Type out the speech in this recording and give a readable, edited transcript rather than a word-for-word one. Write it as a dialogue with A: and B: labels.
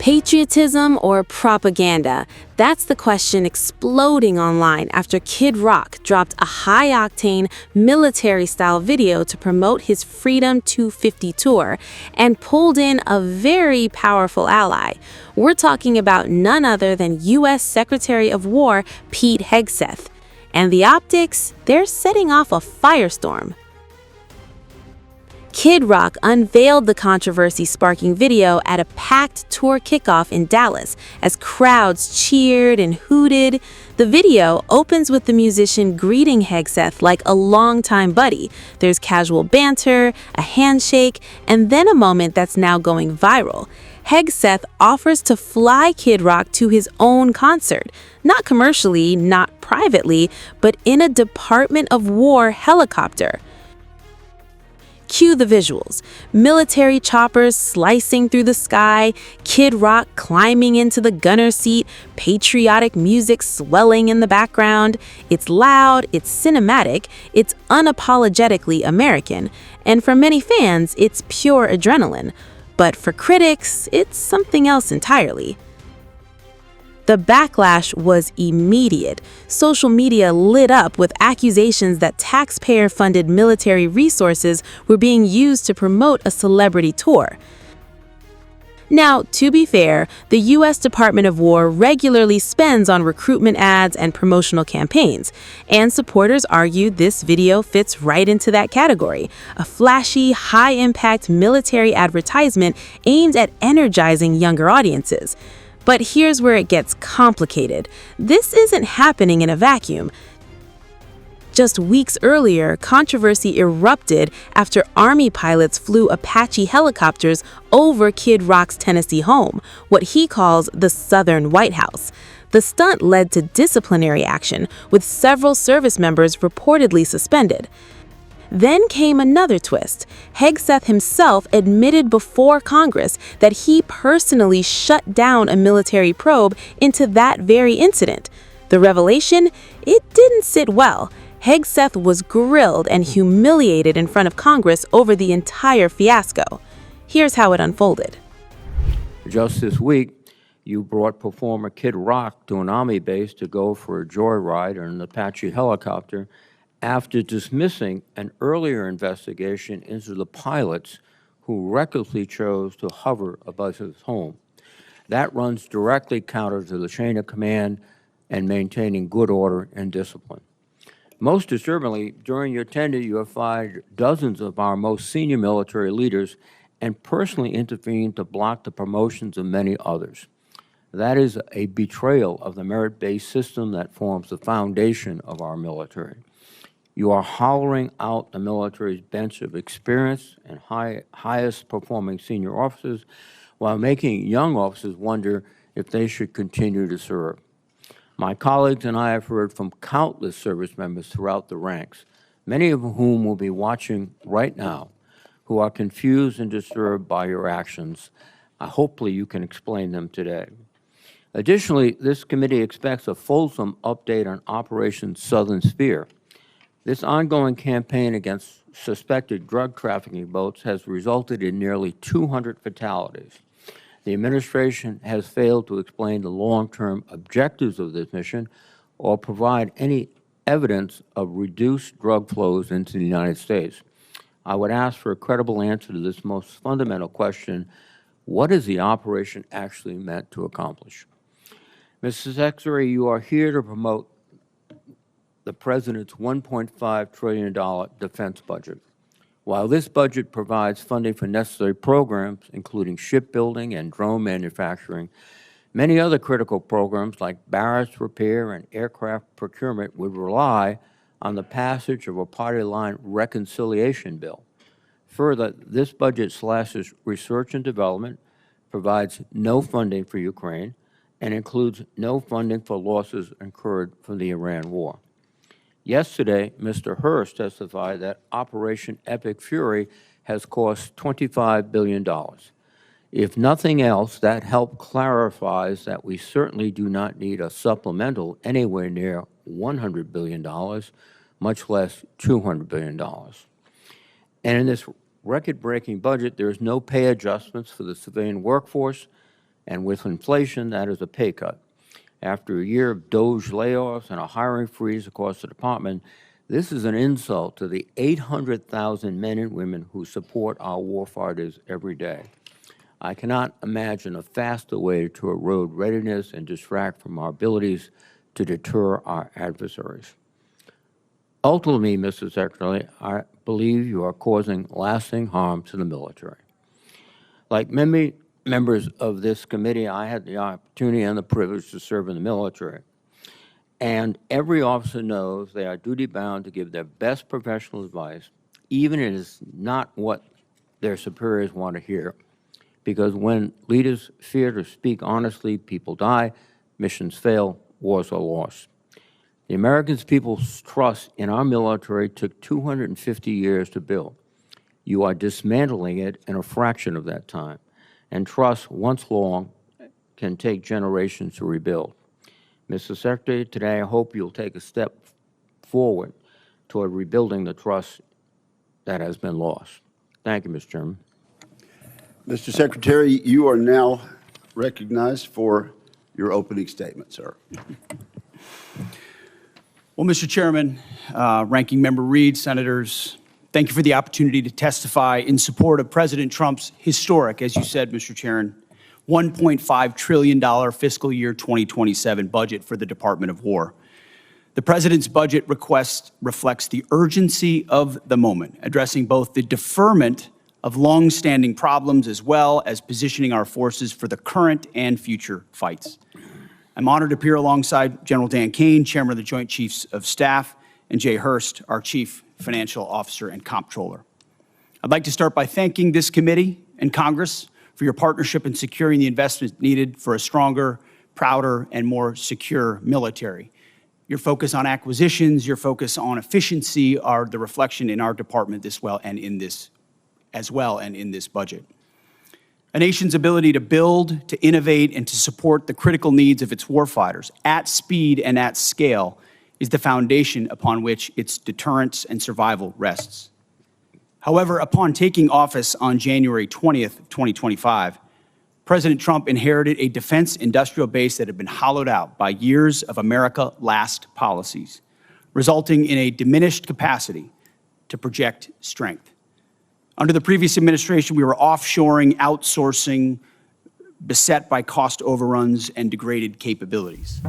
A: Patriotism or propaganda? That's the question exploding online after Kid Rock dropped a high-octane, military-style video to promote his Freedom 250 tour and pulled in a very powerful ally. We're talking about none other than U.S. Secretary of War Pete Hegseth. And the optics, they're setting off a firestorm. Kid Rock unveiled the controversy-sparking video at a packed tour kickoff in Dallas as crowds cheered and hooted. The video opens with the musician greeting Hegseth like a longtime buddy. There's casual banter, a handshake, and then a moment that's now going viral. Hegseth offers to fly Kid Rock to his own concert, not commercially, not privately, but in a Department of War helicopter. Cue the visuals. Military choppers slicing through the sky, Kid Rock climbing into the gunner seat, patriotic music swelling in the background. It's loud, it's cinematic, it's unapologetically American, and for many fans, it's pure adrenaline. But for critics, it's something else entirely. The backlash was immediate. Social media lit up with accusations that taxpayer-funded military resources were being used to promote a celebrity tour. Now, to be fair, the U.S. Department of War regularly spends on recruitment ads and promotional campaigns, and supporters argue this video fits right into that category, a flashy, high-impact military advertisement aimed at energizing younger audiences. But here's where it gets complicated. This isn't happening in a vacuum. Just weeks earlier, controversy erupted after Army pilots flew Apache helicopters over Kid Rock's Tennessee home, what he calls the Southern White House. The stunt led to disciplinary action, with several service members reportedly suspended. Then came another twist. Hegseth himself admitted before Congress that he personally shut down a military probe into that very incident. The revelation? It didn't sit well. Hegseth was grilled and humiliated in front of Congress over the entire fiasco. Here's how it unfolded.
B: Just this week, you brought performer Kid Rock to an Army base to go for a joyride in an Apache helicopter after dismissing an earlier investigation into the pilots who recklessly chose to hover above his home. That runs directly counter to the chain of command and maintaining good order and discipline. Most disturbingly, during your tenure, you have fired dozens of our most senior military leaders and personally intervened to block the promotions of many others. That is a betrayal of the merit-based system that forms the foundation of our military. You are hollowing out the military's bench of experienced and highest performing senior officers while making young officers wonder if they should continue to serve. My colleagues and I have heard from countless service members throughout the ranks, many of whom will be watching right now, who are confused and disturbed by your actions. Hopefully you can explain them today. Additionally, this committee expects a fulsome update on Operation Southern Spear. This ongoing campaign against suspected drug trafficking boats has resulted in nearly 200 fatalities. The administration has failed to explain the long-term objectives of this mission or provide any evidence of reduced drug flows into the United States. I would ask for a credible answer to this most fundamental question: what is the operation actually meant to accomplish? Mr. Secretary, you are here to promote the President's $1.5 trillion defense budget. While this budget provides funding for necessary programs, including shipbuilding and drone manufacturing, many other critical programs like barracks repair and aircraft procurement would rely on the passage of a party-line reconciliation bill. Further, this budget slashes research and development, provides no funding for Ukraine, and includes no funding for losses incurred from the Iran war. Yesterday, Mr. Hegsth testified that Operation Epic Fury has cost $25 billion. If nothing else, that help clarifies that we certainly do not need a supplemental anywhere near $100 billion, much less $200 billion. And in this record-breaking budget, there is no pay adjustments for the civilian workforce, And with inflation, that is a pay cut. After a year of Doge layoffs and a hiring freeze across the department, this is an insult to the 800,000 men and women who support our warfighters every day. I cannot imagine a faster way to erode readiness and distract from our abilities to deter our adversaries. Ultimately, Mr. Secretary, I believe you are causing lasting harm to the military. Like many members of this committee, I had the opportunity and the privilege to serve in the military. And every officer knows they are duty-bound to give their best professional advice, even if it is not what their superiors want to hear. Because when leaders fear to speak honestly, people die, missions fail, wars are lost. The American people's trust in our military took 250 years to build. You are dismantling it in a fraction of that time. And trust, once long, can take generations to rebuild. Mr. Secretary, today I hope you'll take a step forward toward rebuilding the trust that has been lost. Thank you, Mr. Chairman.
C: Mr. Secretary, you are now recognized for your opening statement, sir.
D: Well, Mr. Chairman, Ranking Member Reed, Senators, thank you for the opportunity to testify in support of President Trump's historic, as you said, Mr. Chairman, $1.5 trillion fiscal year 2027 budget for the Department of War. The President's budget request reflects the urgency of the moment, addressing both the deferment of long-standing problems as well as positioning our forces for the current and future fights. I'm honored to appear alongside General Dan Kane, Chairman of the Joint Chiefs of Staff, and Jay Hegsth, our Chief Financial Officer and Comptroller. I'd like to start by thanking this committee and Congress for your partnership in securing the investment needed for a stronger, prouder, and more secure military. Your focus on acquisitions, your focus on efficiency are the reflection in our department as well and in this budget. A nation's ability to build, to innovate, and to support the critical needs of its warfighters at speed and at scale is the foundation upon which its deterrence and survival rests. However, upon taking office on January 20th, 2025, President Trump inherited a defense industrial base that had been hollowed out by years of America-last policies, resulting in a diminished capacity to project strength. Under the previous administration, we were offshoring, outsourcing, beset by cost overruns and degraded capabilities.